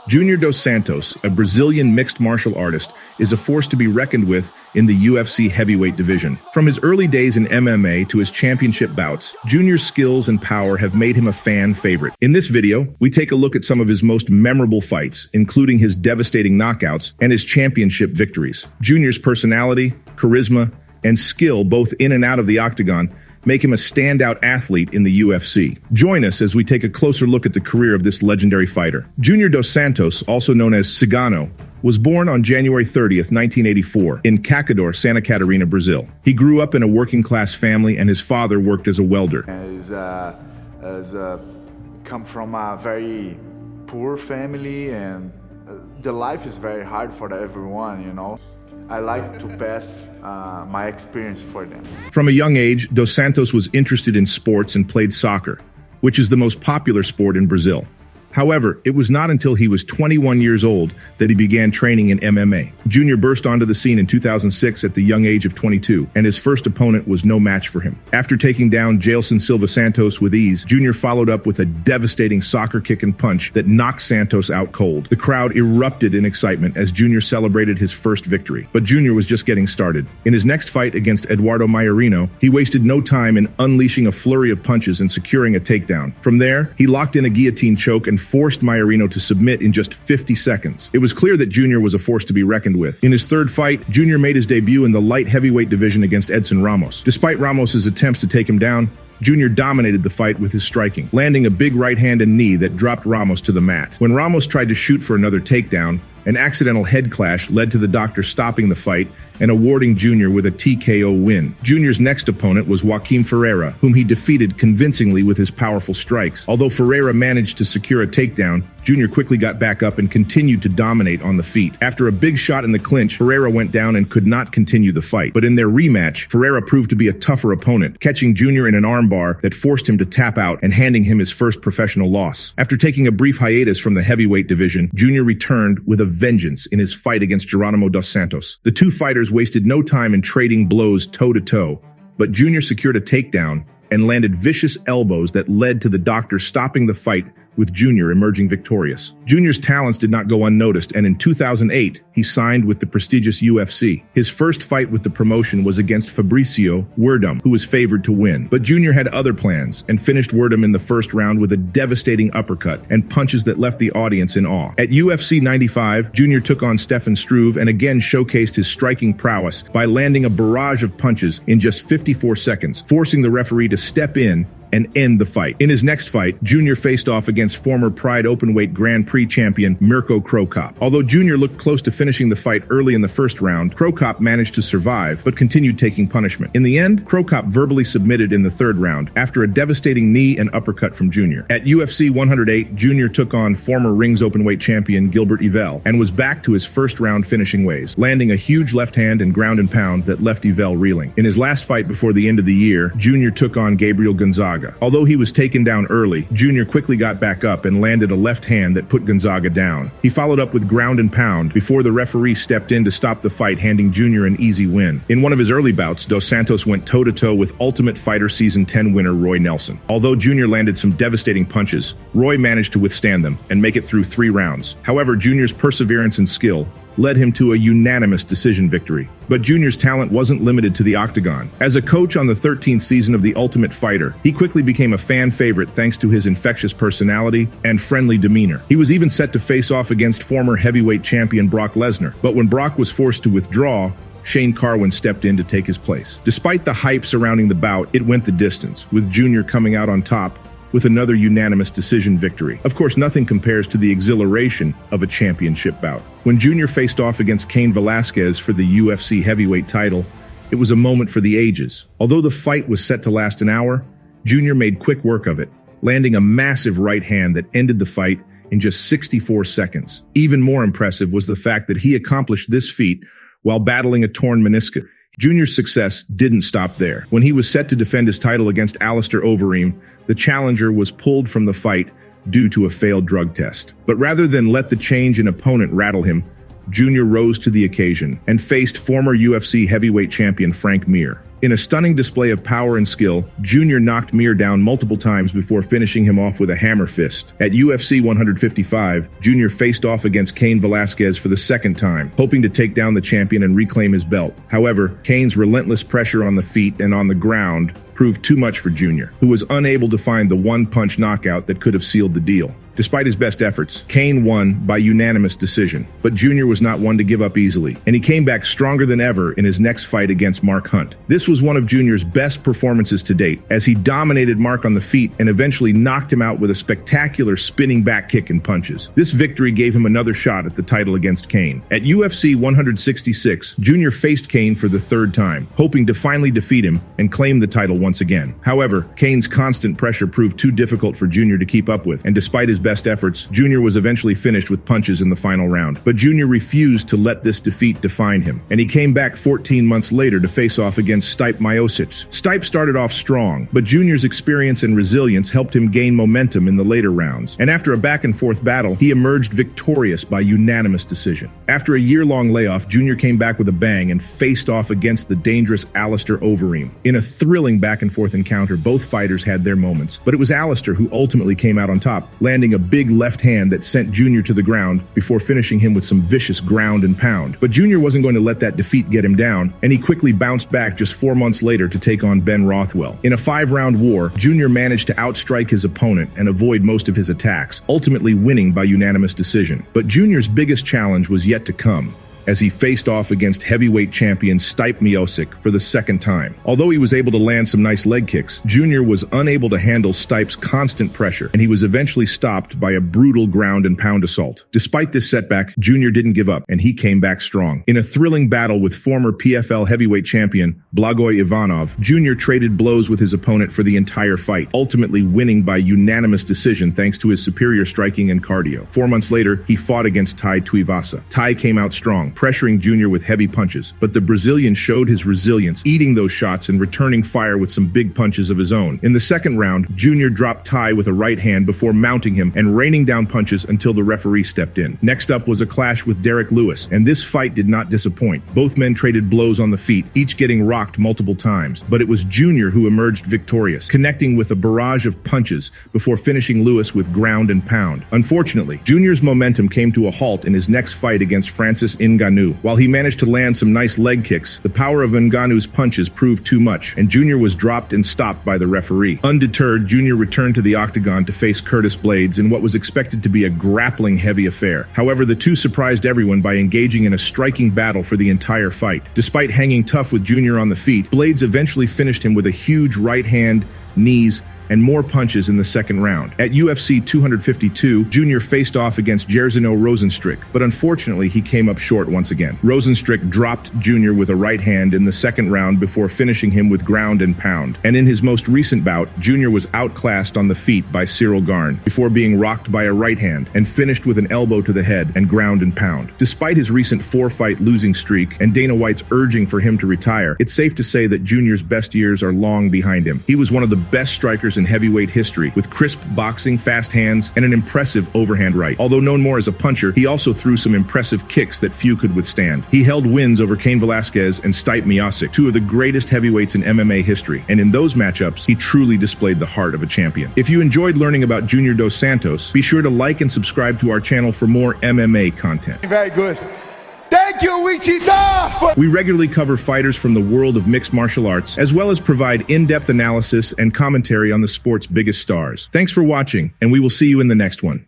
Junior dos Santos, a Brazilian mixed martial artist, is a force to be reckoned with in the UFC heavyweight division. From his early days in MMA to his championship bouts, Junior's skills and power have made him a fan favorite. In this video, we take a look at some of his most memorable fights, including his devastating knockouts and his championship victories. Junior's personality, charisma, and skill both in and out of the octagon make him a standout athlete in the UFC. Join us as we take a closer look at the career of this legendary fighter. Junior dos Santos, also known as Cigano, was born on January 30th, 1984, in Cacador, Santa Catarina, Brazil. He grew up in a working-class family, and his father worked as a welder. Come from a very poor family, and the life is very hard for everyone, you know. I like to pass my experience for them. From a young age, dos Santos was interested in sports and played soccer, which is the most popular sport in Brazil. However, it was not until he was 21 years old that he began training in MMA. Junior burst onto the scene in 2006 at the young age of 22, and his first opponent was no match for him. After taking down Jailson Silva Santos with ease, Junior followed up with a devastating soccer kick and punch that knocked Santos out cold. The crowd erupted in excitement as Junior celebrated his first victory. But Junior was just getting started. In his next fight against Eduardo Maiorino, he wasted no time in unleashing a flurry of punches and securing a takedown. From there, he locked in a guillotine choke and forced Maiorino to submit in just 50 seconds. It was clear that Junior was a force to be reckoned with. In his third fight, Junior made his debut in the light heavyweight division against Edson Ramos. Despite Ramos's attempts to take him down, Junior dominated the fight with his striking, landing a big right hand and knee that dropped Ramos to the mat. When Ramos tried to shoot for another takedown, an accidental head clash led to the doctor stopping the fight and awarding Junior with a TKO win. Junior's next opponent was Joaquim Ferreira, whom he defeated convincingly with his powerful strikes. Although Ferreira managed to secure a takedown, Junior quickly got back up and continued to dominate on the feet. After a big shot in the clinch, Ferreira went down and could not continue the fight. But in their rematch, Ferreira proved to be a tougher opponent, catching Junior in an armbar that forced him to tap out and handing him his first professional loss. After taking a brief hiatus from the heavyweight division, Junior returned with a vengeance in his fight against Geronimo dos Santos. The two fighters wasted no time in trading blows toe-to-toe, but Junior secured a takedown and landed vicious elbows that led to the doctor stopping the fight, with Junior emerging victorious. Junior's talents did not go unnoticed, and in 2008, he signed with the prestigious UFC. His first fight with the promotion was against Fabricio Werdum, who was favored to win. But Junior had other plans and finished Werdum in the first round with a devastating uppercut and punches that left the audience in awe. At UFC 95, Junior took on Stefan Struve and again showcased his striking prowess by landing a barrage of punches in just 54 seconds, forcing the referee to step in and end the fight. In his next fight, Junior faced off against former Pride Openweight Grand Prix champion Mirko Cro Cop. Although Junior looked close to finishing the fight early in the first round, Cro Cop managed to survive, but continued taking punishment. In the end, Cro Cop verbally submitted in the third round after a devastating knee and uppercut from Junior. At UFC 108, Junior took on former Rings Openweight champion Gilbert Yvel and was back to his first round finishing ways, landing a huge left hand and ground and pound that left Yvel reeling. In his last fight before the end of the year, Junior took on Gabriel Gonzaga. Although he was taken down early, Junior quickly got back up and landed a left hand that put Gonzaga down. He followed up with ground and pound before the referee stepped in to stop the fight, handing Junior an easy win. In one of his early bouts, dos Santos went toe-to-toe with Ultimate Fighter Season 10 winner Roy Nelson. Although Junior landed some devastating punches, Roy managed to withstand them and make it through 3 rounds. However, Junior's perseverance and skill led him to a unanimous decision victory. But Junior's talent wasn't limited to the octagon. As a coach on the 13th season of The Ultimate Fighter, he quickly became a fan favorite thanks to his infectious personality and friendly demeanor. He was even set to face off against former heavyweight champion Brock Lesnar. But when Brock was forced to withdraw, Shane Carwin stepped in to take his place. Despite the hype surrounding the bout, it went the distance, with Junior coming out on top with another unanimous decision victory. Of course, nothing compares to the exhilaration of a championship bout. When Junior faced off against Cain Velasquez for the UFC heavyweight title, it was a moment for the ages. Although the fight was set to last an hour, Junior made quick work of it, landing a massive right hand that ended the fight in just 64 seconds. Even more impressive was the fact that he accomplished this feat while battling a torn meniscus. Junior's success didn't stop there. When he was set to defend his title against Alistair Overeem, the challenger was pulled from the fight due to a failed drug test. But rather than let the change in opponent rattle him, Junior rose to the occasion and faced former UFC heavyweight champion Frank Mir. In a stunning display of power and skill, Junior knocked Mir down multiple times before finishing him off with a hammer fist. At UFC 155, Junior faced off against Cain Velasquez for the second time, hoping to take down the champion and reclaim his belt. However, Cain's relentless pressure on the feet and on the ground proved too much for Junior, who was unable to find the one-punch knockout that could have sealed the deal. Despite his best efforts, Cain won by unanimous decision, but Junior was not one to give up easily, and he came back stronger than ever in his next fight against Mark Hunt. This was one of Junior's best performances to date, as he dominated Mark on the feet and eventually knocked him out with a spectacular spinning back kick and punches. This victory gave him another shot at the title against Cain. At UFC 166, Junior faced Cain for the third time, hoping to finally defeat him and claim the title once again. However, Cain's constant pressure proved too difficult for Junior to keep up with, and despite his best efforts, Junior was eventually finished with punches in the final round. But Junior refused to let this defeat define him, and he came back 14 months later to face off against Stipe Miocic. Stipe started off strong, but Junior's experience and resilience helped him gain momentum in the later rounds, and after a back-and-forth battle, he emerged victorious by unanimous decision. After a year-long layoff, Junior came back with a bang and faced off against the dangerous Alistair Overeem. In a thrilling back-and-forth encounter, both fighters had their moments, but it was Alistair who ultimately came out on top, landing a big left hand that sent Junior to the ground before finishing him with some vicious ground and pound. But Junior wasn't going to let that defeat get him down, and he quickly bounced back just 4 months later to take on Ben Rothwell. In a 5-round war, Junior managed to outstrike his opponent and avoid most of his attacks, ultimately winning by unanimous decision. But Junior's biggest challenge was yet to come, as he faced off against heavyweight champion Stipe Miocic for the second time. Although he was able to land some nice leg kicks, Junior was unable to handle Stipe's constant pressure, and he was eventually stopped by a brutal ground and pound assault. Despite this setback, Junior didn't give up, and he came back strong. In a thrilling battle with former PFL heavyweight champion Blagoy Ivanov, Junior traded blows with his opponent for the entire fight, ultimately winning by unanimous decision thanks to his superior striking and cardio. 4 months later, he fought against Tai Tuivasa. Tai came out strong, pressuring Junior with heavy punches, but the Brazilian showed his resilience, eating those shots and returning fire with some big punches of his own. In the second round, Junior dropped Tai with a right hand before mounting him and raining down punches until the referee stepped in. Next up was a clash with Derek Lewis, and this fight did not disappoint. Both men traded blows on the feet, each getting rocked multiple times, but it was Junior who emerged victorious, connecting with a barrage of punches before finishing Lewis with ground and pound. Unfortunately, Junior's momentum came to a halt in his next fight against Francis Ngannou. While he managed to land some nice leg kicks, the power of Ngannou's punches proved too much, and Junior was dropped and stopped by the referee. Undeterred, Junior returned to the octagon to face Curtis Blades in what was expected to be a grappling heavy affair. However, the two surprised everyone by engaging in a striking battle for the entire fight. Despite hanging tough with Junior on the feet, Blades eventually finished him with a huge right hand, knees, and more punches in the second round. At UFC 252, Junior faced off against Jairzinho Rozenstruik, but unfortunately he came up short once again. Rozenstruik dropped Junior with a right hand in the second round before finishing him with ground and pound. And in his most recent bout, Junior was outclassed on the feet by Cyril Garn before being rocked by a right hand and finished with an elbow to the head and ground and pound. Despite his recent 4-fight losing streak and Dana White's urging for him to retire, it's safe to say that Junior's best years are long behind him. He was one of the best strikers in heavyweight history, with crisp boxing, fast hands, and an impressive overhand right. Although known more as a puncher, he also threw some impressive kicks that few could withstand. He held wins over Cain Velasquez and Stipe Miocic, two of the greatest heavyweights in MMA history, and in those matchups, he truly displayed the heart of a champion. If you enjoyed learning about Junior dos Santos, be sure to like and subscribe to our channel for more MMA content. Very good. Thank you, Wichita! We regularly cover fighters from the world of mixed martial arts, as well as provide in-depth analysis and commentary on the sport's biggest stars. Thanks for watching, and we will see you in the next one.